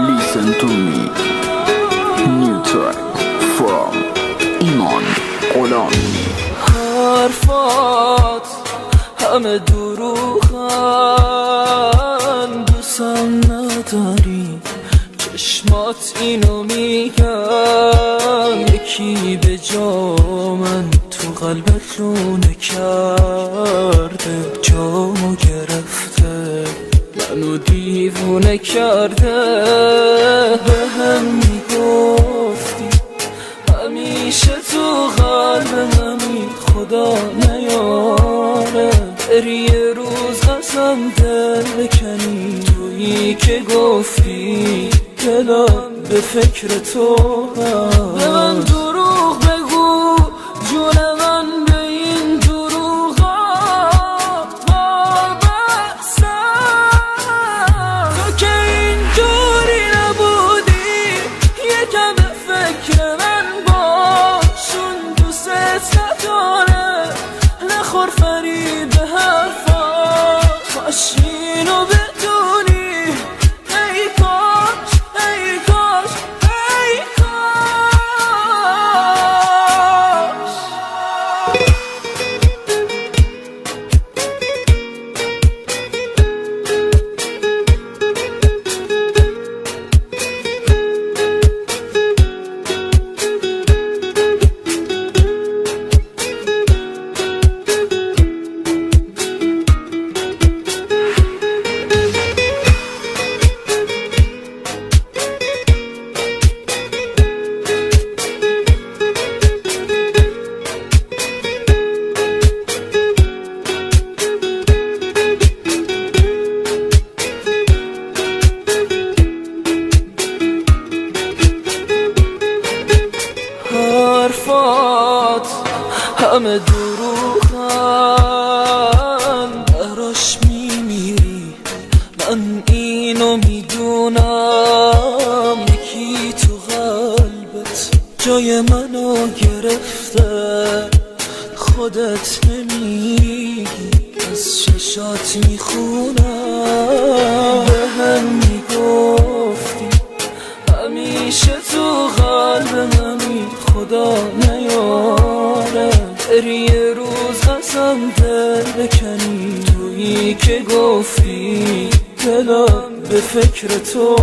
Listen to me. New track from ایمان غلامی. حرفات همه دروغن، دوستم نداری، چشمات اینو میگن، یکی به جا من تو قلبت لونه کرده، جامو گرفته منو دیوونه کرده. به هم میگفتی همیشه تو قلبمی، خدا نیاره بری یه روز قسم دل بکنی، تویی که گفتی دلم به فکر تو. به من دروغ بگو جون من، به این دروغا وابستم. تو که اینجوری نبودی، یکم به فکر من باشون، دوست نداره نخور فرید به حرفا، کاش اینو بدونی. ای کاش ای کاش ای کاش. حرفات همه دروغن، براش میمیری من اینو میدونم، یکی تو قلبت جای منو گرفته، خودت نمیگی از چشات میخونم. به هم میگفتی همیشه تو قلبمی، خدا نیاره بری یه روز قسم دل بکنی، تویی که گفتی دلم به فکر تو.